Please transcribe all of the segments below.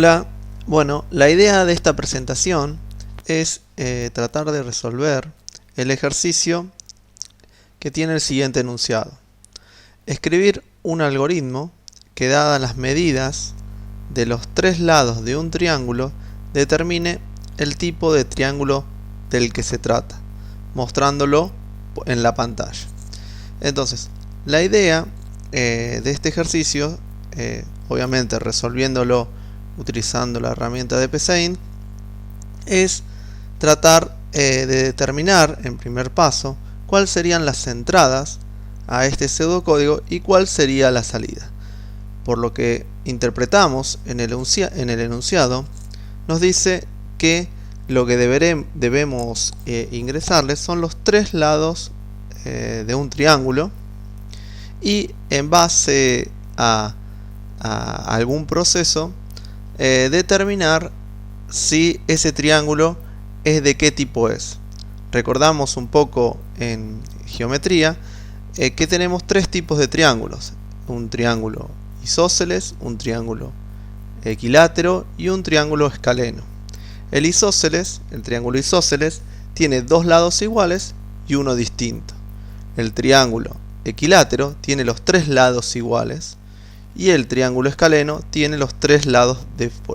Hola, bueno, la idea de esta presentación es tratar de resolver el ejercicio que tiene el siguiente enunciado. Escribir un algoritmo que, dadas las medidas de los tres lados de un triángulo, determine el tipo de triángulo del que se trata, mostrándolo en la pantalla. Entonces, la idea de este ejercicio, obviamente resolviéndolo utilizando la herramienta de PSeInt, es tratar de determinar en primer paso cuáles serían las entradas a este pseudocódigo y cuál sería la salida. Por lo que interpretamos en el enunciado, nos dice que lo que debemos ingresarle son los tres lados de un triángulo, y en base a algún proceso determinar si ese triángulo es de qué tipo es. Recordamos un poco en geometría que tenemos tres tipos de triángulos: un triángulo isósceles, un triángulo equilátero y un triángulo escaleno. El triángulo isósceles, tiene dos lados iguales y uno distinto. El triángulo equilátero tiene los tres lados iguales y el triángulo escaleno tiene los tres lados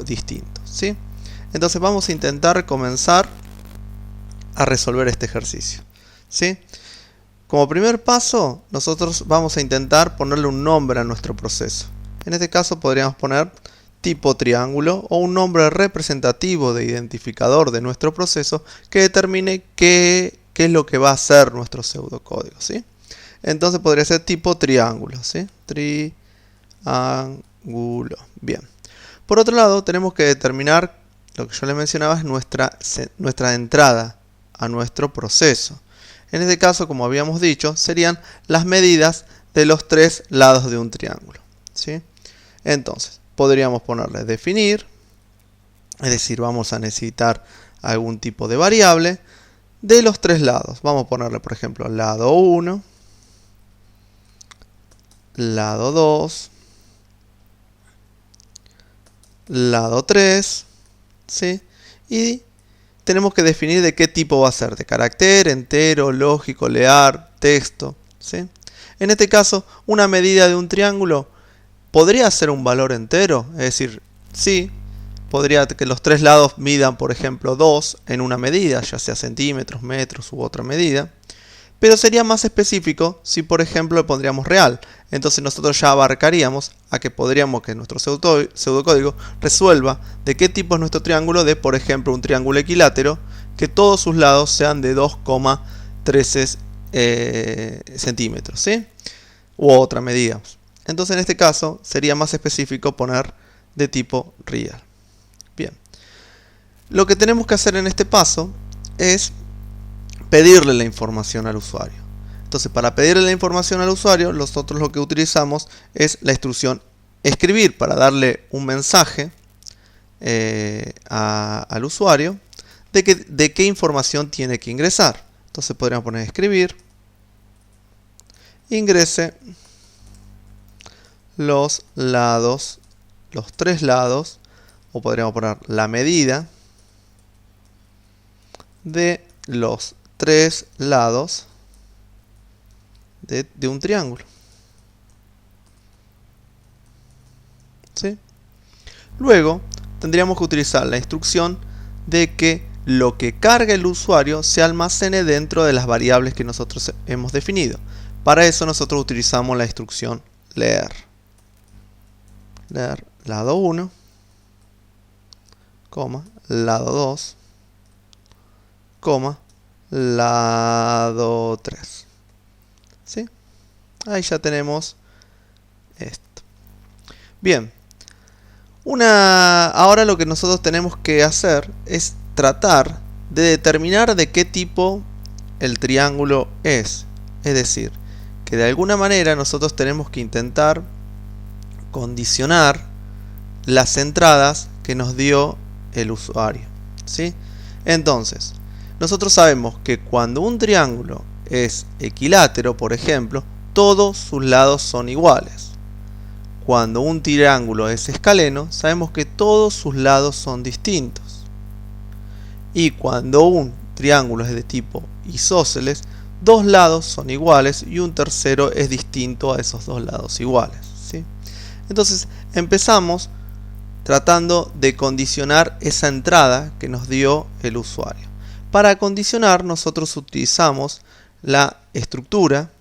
distintos, ¿sí? Entonces vamos a intentar comenzar a resolver este ejercicio, ¿sí? Como primer paso, nosotros vamos a intentar ponerle un nombre a nuestro proceso. En este caso podríamos poner tipo triángulo o un nombre representativo de identificador de nuestro proceso que determine qué es lo que va a hacer nuestro pseudocódigo, ¿sí? Entonces podría ser tipo triángulo, ¿sí? Ángulo. Bien. Por otro lado, tenemos que determinar lo que yo les mencionaba, es nuestra entrada a nuestro proceso. En este caso, como habíamos dicho, serían las medidas de los tres lados de un triángulo, ¿sí? Entonces, podríamos ponerle definir, es decir, vamos a necesitar algún tipo de variable de los tres lados. Vamos a ponerle, por ejemplo, lado 1, lado 2, lado 3, ¿sí? Y tenemos que definir de qué tipo va a ser: de carácter, entero, lógico, lineal, texto, ¿sí? En este caso, una medida de un triángulo podría ser un valor entero, es decir, sí, podría que los tres lados midan, por ejemplo, 2 en una medida, ya sea centímetros, metros u otra medida. Pero sería más específico si, por ejemplo, le pondríamos real. Entonces nosotros ya abarcaríamos a que podríamos que nuestro pseudocódigo resuelva de qué tipo es nuestro triángulo, de, por ejemplo, un triángulo equilátero, que todos sus lados sean de 2,13 centímetros, ¿sí? U otra medida. Entonces en este caso sería más específico poner de tipo real. Bien. Lo que tenemos que hacer en este paso es pedirle la información al usuario. Entonces, para pedirle la información al usuario, nosotros lo que utilizamos es la instrucción escribir para darle un mensaje al usuario de qué información tiene que ingresar. Entonces podríamos poner escribir, ingrese los lados, los tres lados, o podríamos poner la medida de los tres lados de un triángulo, ¿sí? Luego tendríamos que utilizar la instrucción de que lo que cargue el usuario se almacene dentro de las variables que nosotros hemos definido. Para eso nosotros utilizamos la instrucción leer lado 1, lado 2, lado 3, ¿sí? Ahí ya tenemos esto. Bien, ahora lo que nosotros tenemos que hacer es tratar de determinar de qué tipo el triángulo es. Es decir, que de alguna manera nosotros tenemos que intentar condicionar las entradas que nos dio el usuario, ¿sí? Entonces, nosotros sabemos que cuando un triángulo es equilátero, por ejemplo, todos sus lados son iguales. cuando un triángulo es escaleno, sabemos que todos sus lados son distintos. Y cuando un triángulo es de tipo isósceles, dos lados son iguales y un tercero es distinto a esos dos lados iguales, ¿sí? Entonces empezamos tratando de condicionar esa entrada que nos dio el usuario. Para condicionar nosotros utilizamos la estructura,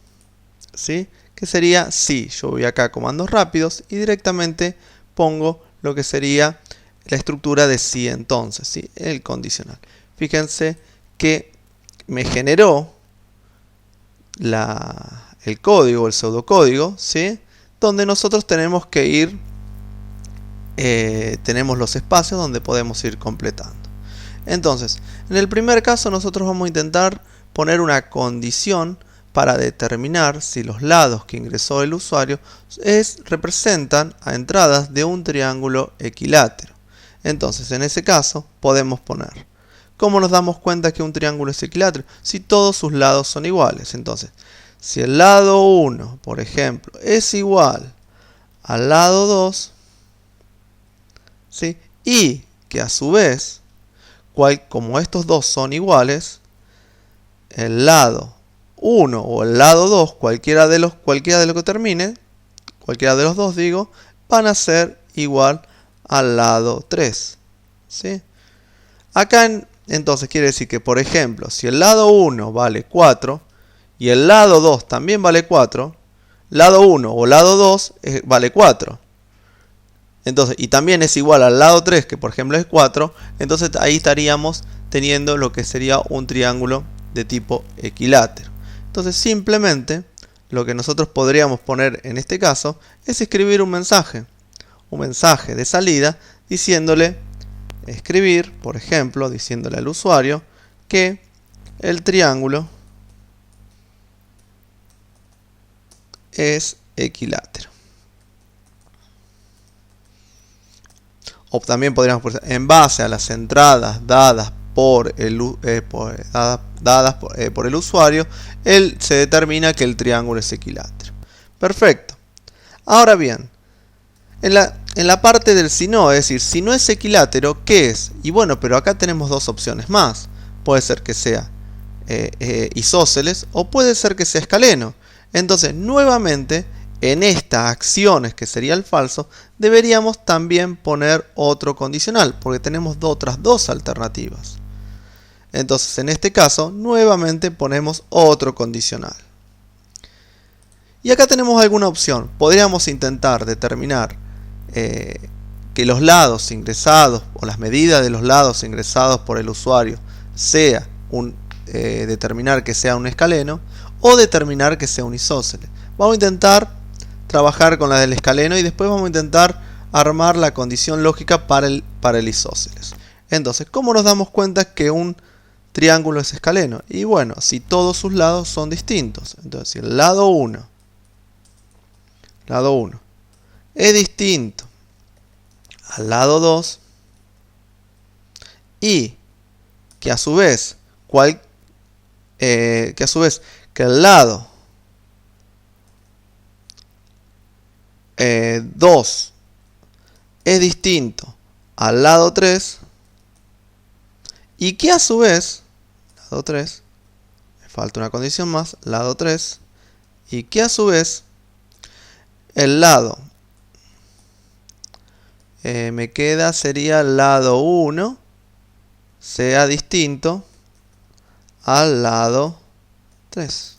¿sí? Que sería si yo voy acá a comandos rápidos y directamente pongo lo que sería la estructura de si entonces, ¿sí? El condicional. Fíjense que me generó el código, el pseudocódigo, ¿sí? Donde nosotros tenemos que ir, tenemos los espacios donde podemos ir completando. Entonces, en el primer caso nosotros vamos a intentar poner una condición para determinar si los lados que ingresó el usuario representan a entradas de un triángulo equilátero. Entonces, en ese caso, podemos poner, ¿cómo nos damos cuenta que un triángulo es equilátero? Si todos sus lados son iguales. Entonces, si el lado 1, por ejemplo, es igual al lado 2, ¿sí? Y que a su vez, como estos dos son iguales, el lado 1 o el lado 2, cualquiera de los que termine, cualquiera de los dos digo, van a ser igual al lado 3, ¿sí? Acá entonces quiere decir que, por ejemplo, si el lado 1 vale 4 y el lado 2 también vale 4, lado 1 o lado 2 vale 4. Entonces, y también es igual al lado 3, que por ejemplo es 4, entonces ahí estaríamos teniendo lo que sería un triángulo de tipo equilátero. Entonces simplemente lo que nosotros podríamos poner en este caso es escribir un mensaje de salida diciéndole, escribir, por ejemplo, diciéndole al usuario que el triángulo es equilátero. O también podríamos poner, en base a las entradas dadas por el usuario, se determina que el triángulo es equilátero. Perfecto. Ahora bien, en la parte del si no, es decir, si no es equilátero, ¿qué es? Y bueno, pero acá tenemos dos opciones más. Puede ser que sea isósceles o puede ser que sea escaleno. Entonces, nuevamente, en estas acciones, que sería el falso, deberíamos también poner otro condicional, porque tenemos otras dos alternativas. Entonces, en este caso, nuevamente ponemos otro condicional. Y acá tenemos alguna opción. Podríamos intentar determinar que los lados ingresados o las medidas de los lados ingresados por el usuario sea determinar que sea un escaleno o determinar que sea un isósceles. Vamos a intentar trabajar con la del escaleno y después vamos a intentar armar la condición lógica para el isósceles. Entonces, ¿cómo nos damos cuenta que un triángulo es escaleno? Y bueno, si todos sus lados son distintos. Entonces, si el lado 1 es distinto al lado 2 y que a su vez que el lado 2 es distinto al lado 3 y que a su vez lado 3, me falta una condición más, lado 3, y que a su vez el lado sería el lado 1 sea distinto al lado 3.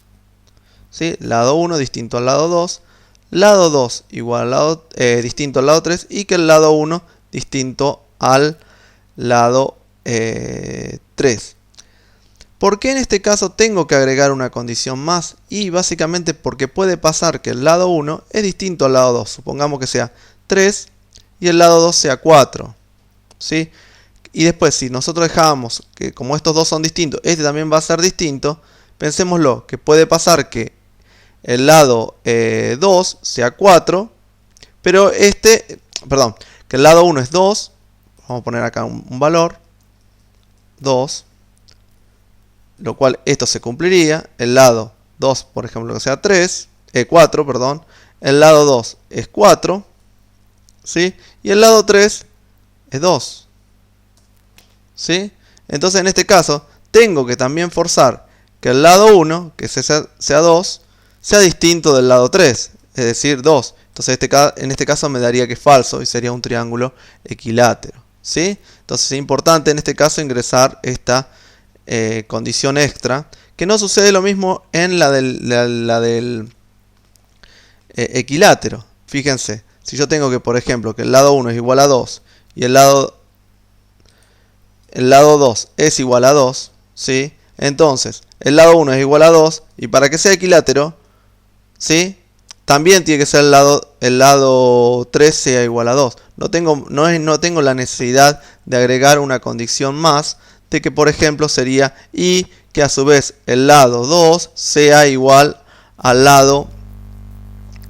¿Sí? Lado 1 distinto al lado 2, lado 2 igual al distinto al lado 3 y que el lado 1 distinto al lado 3. ¿Por qué en este caso tengo que agregar una condición más? Y básicamente porque puede pasar que el lado 1 es distinto al lado 2. Supongamos que sea 3 y el lado 2 sea 4. ¿Sí? Y después, si nosotros dejamos que como estos dos son distintos, este también va a ser distinto, pensémoslo, que puede pasar que el lado 2 sea 4, pero que el lado 1 es 2, vamos a poner acá un valor, 2, lo cual esto se cumpliría, el lado 2, por ejemplo, que sea 4, el lado 2 es 4, ¿sí? Y el lado 3 es 2, ¿sí? Entonces en este caso tengo que también forzar que el lado 1, que sea 2, sea distinto del lado 3, es decir, 2. Entonces en este caso me daría que es falso y sería un triángulo equilátero, ¿sí? Entonces es importante en este caso ingresar esta condición extra, que no sucede lo mismo en la del equilátero. Fíjense, si yo tengo que, por ejemplo, que el lado 1 es igual a 2 y el lado 2 es igual a 2, ¿sí? Entonces, el lado 1 es igual a 2 y para que sea equilátero, ¿sí? También tiene que ser el lado 3 sea igual a 2. No tengo la necesidad de agregar una condición más de que, por ejemplo, sería y que a su vez el lado 2 sea igual al lado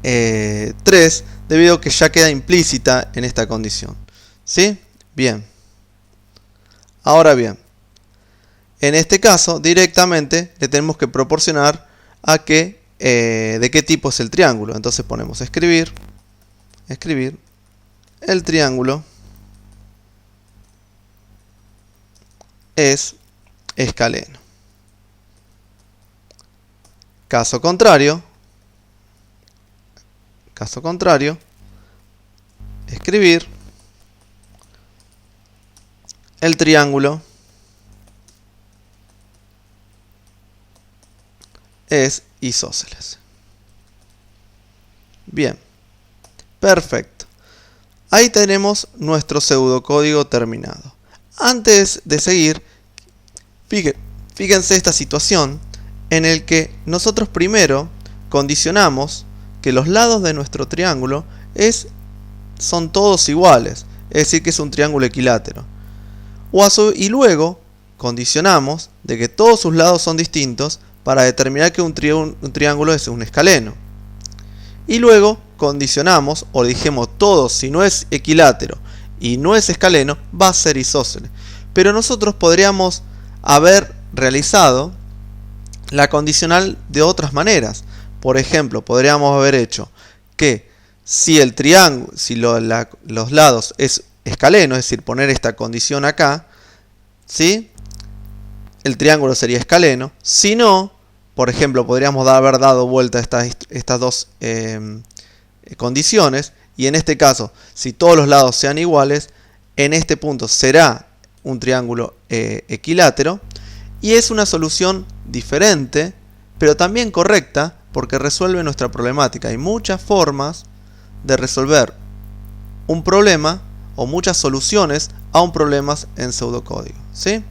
3, debido a que ya queda implícita en esta condición, ¿sí? Bien. Ahora bien, en este caso directamente le tenemos que proporcionar a que de qué tipo es el triángulo. Entonces ponemos escribir el triángulo es escaleno. Caso contrario, escribir el triángulo es isósceles. Bien, perfecto. Ahí tenemos nuestro pseudocódigo terminado. Antes de seguir, fíjense esta situación en el que nosotros primero condicionamos que los lados de nuestro triángulo son todos iguales, es decir que es un triángulo equilátero. Y luego condicionamos de que todos sus lados son distintos para determinar que un triángulo es un escaleno. Y luego condicionamos o dijimos todo, si no es equilátero y no es escaleno, va a ser isósceles. Pero nosotros podríamos haber realizado la condicional de otras maneras. Por ejemplo, podríamos haber hecho que si el triángulo, si los lados es escaleno, es decir, poner esta condición acá, ¿sí? El triángulo sería escaleno. Si no, por ejemplo, podríamos haber dado vuelta a estas dos condiciones, y en este caso, si todos los lados sean iguales, en este punto será un triángulo equilátero, y es una solución diferente, pero también correcta, porque resuelve nuestra problemática. Hay muchas formas de resolver un problema o muchas soluciones a un problema en pseudocódigo, ¿sí?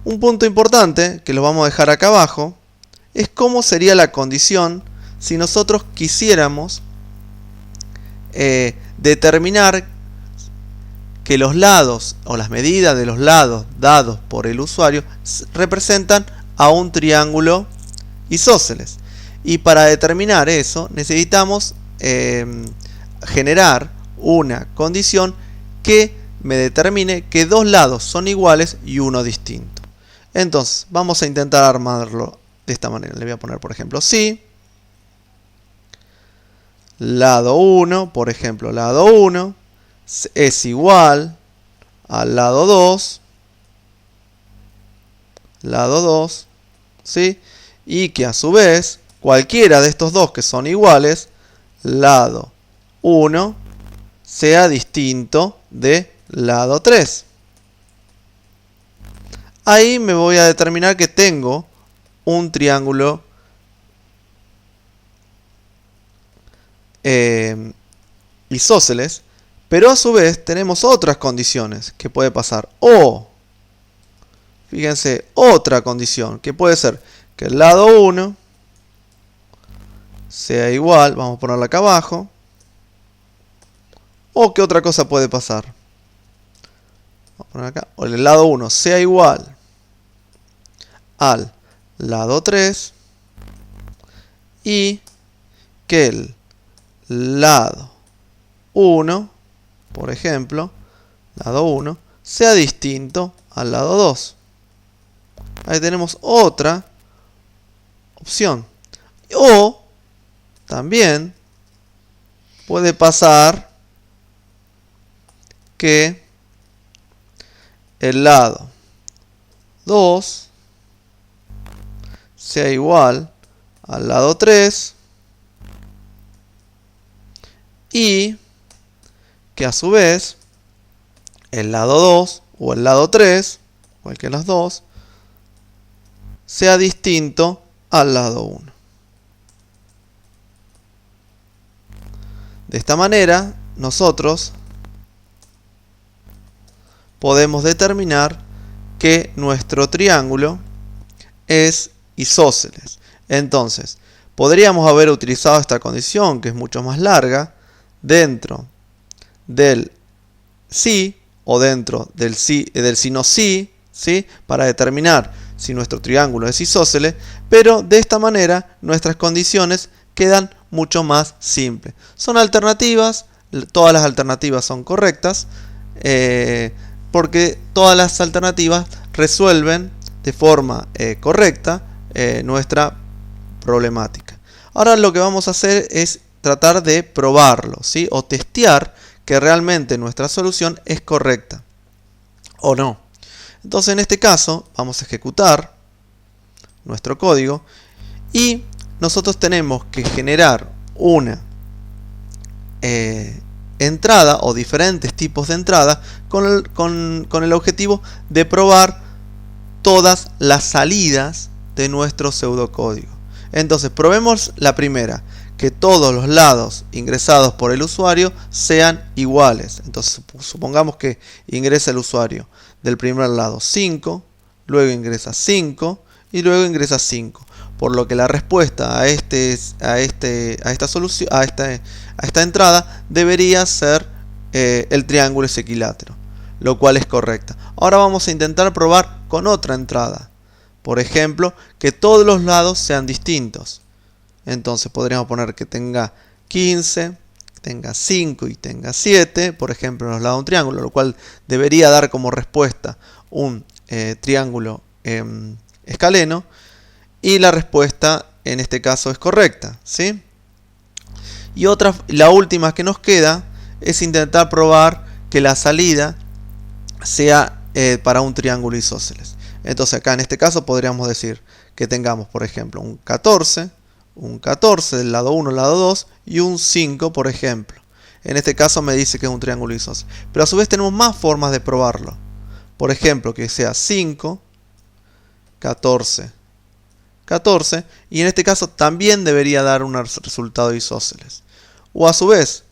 Un punto importante, que lo vamos a dejar acá abajo, es cómo sería la condición si nosotros quisiéramos determinar que los lados o las medidas de los lados dados por el usuario representan a un triángulo isósceles. Y para determinar eso necesitamos generar una condición que me determine que dos lados son iguales y uno distinto. Entonces vamos a intentar armarlo de esta manera. Le voy a poner, por ejemplo, si lado 1, por ejemplo, lado 1 es igual al lado 2, ¿sí? Y que a su vez cualquiera de estos dos que son iguales, lado 1 sea distinto de lado 3. Ahí me voy a determinar que tengo un triángulo isósceles, pero a su vez tenemos otras condiciones que puede pasar. O, fíjense, otra condición que puede ser que el lado 1 sea igual, vamos a ponerla acá abajo. O, ¿qué otra cosa puede pasar? Vamos a poner acá. O el lado 1 sea igual al lado 3 y que el lado 1, por ejemplo, lado 1, sea distinto al lado 2. Ahí tenemos otra opción. O también puede pasar que el lado 2 sea igual al lado 3 y que a su vez el lado 2 o el lado 3, cualquiera de las dos, sea distinto al lado 1. De esta manera, nosotros podemos determinar que nuestro triángulo es isósceles. Entonces, podríamos haber utilizado esta condición, que es mucho más larga, dentro del sí o dentro del si no sí, ¿sí? Para determinar si nuestro triángulo es isósceles, pero de esta manera nuestras condiciones quedan mucho más simples. Son alternativas, todas las alternativas son correctas, porque todas las alternativas resuelven de forma correcta nuestra problemática. Ahora lo que vamos a hacer es tratar de probarlo, ¿sí? O testear que realmente nuestra solución es correcta o no. Entonces en este caso vamos a ejecutar nuestro código y nosotros tenemos que generar una entrada o diferentes tipos de entrada con el objetivo de probar todas las salidas de nuestro pseudocódigo. Entonces probemos la primera, que todos los lados ingresados por el usuario sean iguales. Entonces supongamos que ingresa el usuario del primer lado 5, luego ingresa 5 y luego ingresa 5. Por lo que la respuesta a esta entrada debería ser el triángulo es equilátero, lo cual es correcta. Ahora vamos a intentar probar con otra entrada. Por ejemplo, que todos los lados sean distintos. Entonces podríamos poner que tenga 15, tenga 5 y tenga 7, por ejemplo, en los lados de un triángulo, lo cual debería dar como respuesta un triángulo escaleno. Y la respuesta en este caso es correcta, ¿sí? Y la última que nos queda es intentar probar que la salida sea para un triángulo isósceles. Entonces acá en este caso podríamos decir que tengamos, por ejemplo, un 14 del lado 1, lado 2 y un 5, por ejemplo. En este caso me dice que es un triángulo isósceles. Pero a su vez tenemos más formas de probarlo. Por ejemplo, que sea 5, 14, 14, y en este caso también debería dar un resultado isósceles. O a su vez,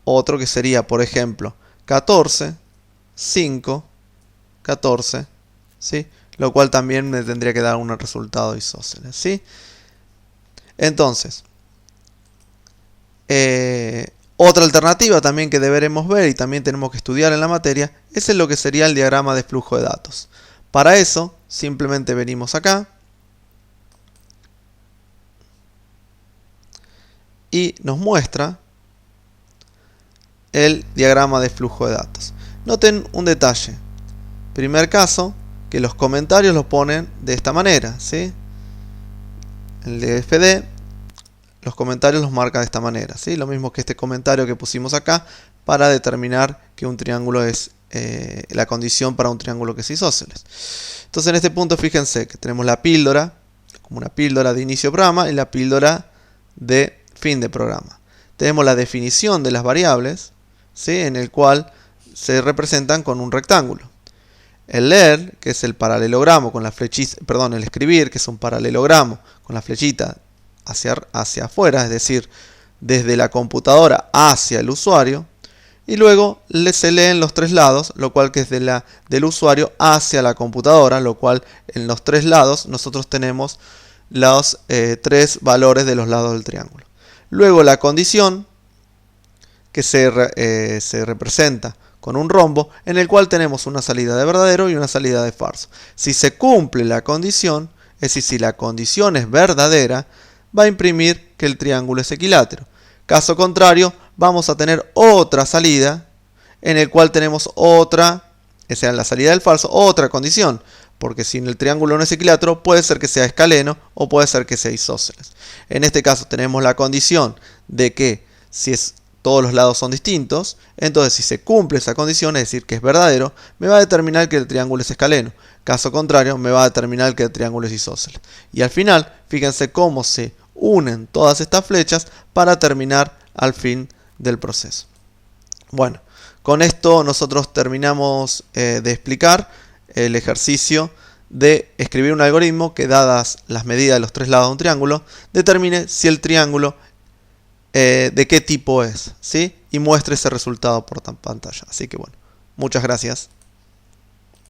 otro que sería, por ejemplo, 14, 5, 14, ¿sí? Lo cual también me tendría que dar un resultado isósceles, ¿sí? Entonces, otra alternativa también que deberemos ver y también tenemos que estudiar en la materia es lo que sería el diagrama de flujo de datos. Para eso, simplemente venimos acá y nos muestra el diagrama de flujo de datos. Noten un detalle. Primer caso, que los comentarios los ponen de esta manera, ¿sí? El DFD, los comentarios los marca de esta manera, ¿sí? Lo mismo que este comentario que pusimos acá para determinar que un triángulo es la condición para un triángulo que es isósceles. Entonces en este punto fíjense que tenemos la píldora, como una píldora de inicio de programa y la píldora de fin de programa. Tenemos la definición de las variables, ¿sí? En el cual se representan con un rectángulo. El leer, que es el paralelogramo con la flechita, perdón, el escribir, que es un paralelogramo con la flechita hacia afuera, es decir, desde la computadora hacia el usuario. Y luego se leen los tres lados, lo cual que es del usuario hacia la computadora, lo cual en los tres lados nosotros tenemos los tres valores de los lados del triángulo. Luego la condición, que se representa con un rombo, en el cual tenemos una salida de verdadero y una salida de falso. Si se cumple la condición, es decir, si la condición es verdadera, va a imprimir que el triángulo es equilátero. Caso contrario, vamos a tener otra salida, en el cual tenemos otra, esa es la salida del falso, otra condición. Porque si el triángulo no es equilátero, puede ser que sea escaleno o puede ser que sea isósceles. En este caso tenemos la condición de que si es todos los lados son distintos, entonces si se cumple esa condición, es decir, que es verdadero, me va a determinar que el triángulo es escaleno. Caso contrario, me va a determinar que el triángulo es isósceles. Y al final, fíjense cómo se unen todas estas flechas para terminar al fin del proceso. Bueno, con esto nosotros terminamos de explicar el ejercicio de escribir un algoritmo que, dadas las medidas de los tres lados de un triángulo, determine si el triángulo de qué tipo es, ¿sí? Y muestre ese resultado por pantalla. Así que bueno, muchas gracias.